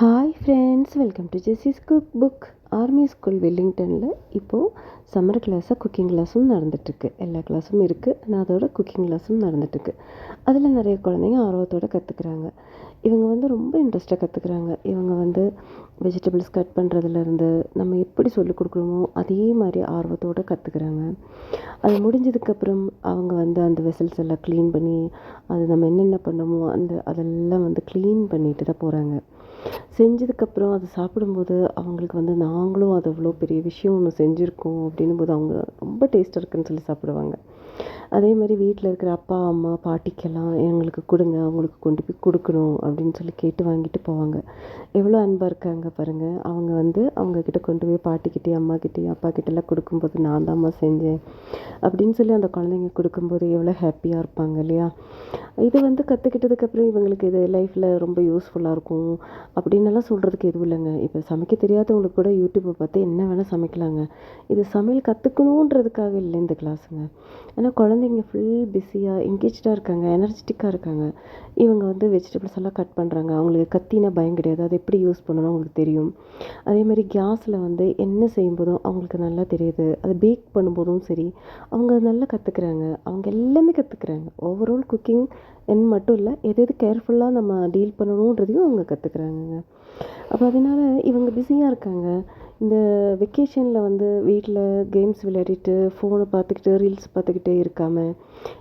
Hi friends, welcome to Jessie's cook book. Army school வெல்லிங்டனில் இப்போது summer கிளாஸாக cooking கிளாஸும் நடந்துகிட்ருக்கு. எல்லா கிளாஸும் இருக்குது, ஆனால் அதோட குக்கிங் கிளாஸும் நடந்துகிட்ருக்கு. அதில் நிறைய குழந்தைங்க ஆர்வத்தோடு கற்றுக்குறாங்க. இவங்க ரொம்ப இன்ட்ரெஸ்ட்டாக கற்றுக்குறாங்க. இவங்க வெஜிடபிள்ஸ் கட் பண்ணுறதுலேருந்து நம்ம எப்படி சொல்லிக் கொடுக்குறோமோ அதே மாதிரி ஆர்வத்தோடு கற்றுக்குறாங்க. அது முடிஞ்சதுக்கப்புறம் அவங்க அந்த வெசல்ஸ் எல்லாம் க்ளீன் பண்ணி, அது நம்ம என்னென்ன பண்ணமோ அதெல்லாம் க்ளீன் பண்ணிட்டு தான் போகிறாங்க. செஞ்சதுக்கப்புறம் அது சாப்பிடும்போது அவங்களுக்கு நாங்களும் அது அவ்வளோ பெரிய விஷயம் ஒன்று செஞ்சுருக்கோம் அப்படின்னும்போது அவங்க ரொம்ப டேஸ்ட்டாக இருக்குன்னு சொல்லி சாப்பிடுவாங்க. அதே மாதிரி வீட்டில் இருக்கிற அப்பா, அம்மா, பாட்டிக்கெல்லாம் எங்களுக்கு கொடுங்க, அவங்களுக்கு கொண்டு போய் கொடுக்கணும் அப்படின்னு சொல்லி கேட்டு வாங்கிட்டு போவாங்க. எவ்வளோ அன்பாக இருக்காங்க பாருங்கள். அவங்க அவங்கக்கிட்ட கொண்டு போய் பாட்டிக்கிட்டேயும், அம்மாக்கிட்டேயும், அப்பாக்கிட்டெல்லாம் கொடுக்கும்போது நான் தான்மா செஞ்சேன் அப்படின்னு சொல்லி அந்த குழந்தைங்க கொடுக்கும்போது எவ்வளோ ஹாப்பியாக இருப்பாங்க இல்லையா? இது கற்றுக்கிட்டதுக்கப்புறம் இவங்களுக்கு இது லைஃப்பில் ரொம்ப யூஸ்ஃபுல்லாக இருக்கும் அப்படின்னெல்லாம் சொல்கிறதுக்கு எதுவும் இல்லைங்க. இப்போ சமைக்க தெரியாதவங்களுக்கு கூட யூடியூப்பை பார்த்து என்ன வேணால் சமைக்கலாங்க. இது சமையல் கற்றுக்கணுன்றதுக்காக இல்லை இந்த கிளாஸுங்க. ஏன்னா குழந்தைங்க ஃபுல் பிஸியாக என்கேஜ்டாக இருக்காங்க, எனர்ஜெட்டிக்காக இருக்காங்க. இவங்க வெஜிடபிள்ஸ் எல்லாம் கட் பண்ணுறாங்க. அவங்களுக்கு கத்தினா பயம் கிடையாது, அதை எப்படி யூஸ் பண்ணணும் அவங்களுக்கு தெரியும். அதே மாதிரி கேஸில் என்ன செய்யும்போதும் அவங்களுக்கு நல்லா தெரியுது. அதை பேக் பண்ணும்போதும் சரி, அவங்க நல்லா கற்றுக்குறாங்க. அவங்க எல்லாமே கற்றுக்குறாங்க. ஓவரால் குக்கிங் மட்டும் இல்லை, எது எது கேர்ஃபுல்லாக நம்ம டீல் பண்ணணுன்றதையும் அவங்க கற்றுக்குறாங்கங்க. அப்போ அதனால் இவங்க பிஸியாக இருக்காங்க. இந்த வெக்கேஷனில் வீட்டில் கேம்ஸ் விளையாடிட்டு, ஃபோனை பார்த்துக்கிட்டு, ரீல்ஸ் பார்த்துக்கிட்டே இருக்காமல்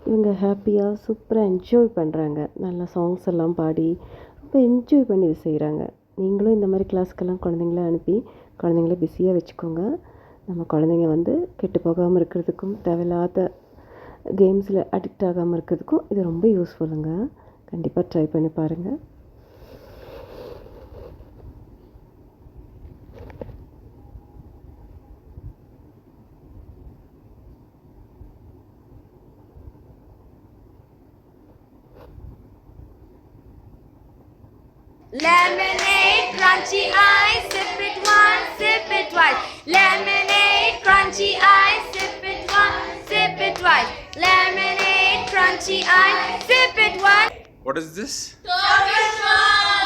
இவங்க ஹாப்பியாக சூப்பராக என்ஜாய் பண்ணுறாங்க. நல்லா சாங்ஸ் எல்லாம் பாடி ரொம்ப என்ஜாய் பண்ணி இது செய்கிறாங்க. நீங்களும் இந்த மாதிரி கிளாஸ்க்கெல்லாம் குழந்தைங்கள அனுப்பி குழந்தைங்கள பிஸியாக வச்சுக்கோங்க. நம்ம குழந்தைங்க கெட்டு போகாமல் இருக்கிறதுக்கும், தேவையில்லாத கேம்ஸில் அடிக்ட் ஆகாமல் இருக்கிறதுக்கும் இது ரொம்ப யூஸ்ஃபுல்லுங்க. கண்டிப்பாக ட்ரை பண்ணி பாருங்கள். Lemonade, crunchy ice, sip it once, sip it twice. Lemonade, crunchy ice, sip it once, sip it twice. Lemonade, crunchy ice, sip it once. What is this? Turkish one.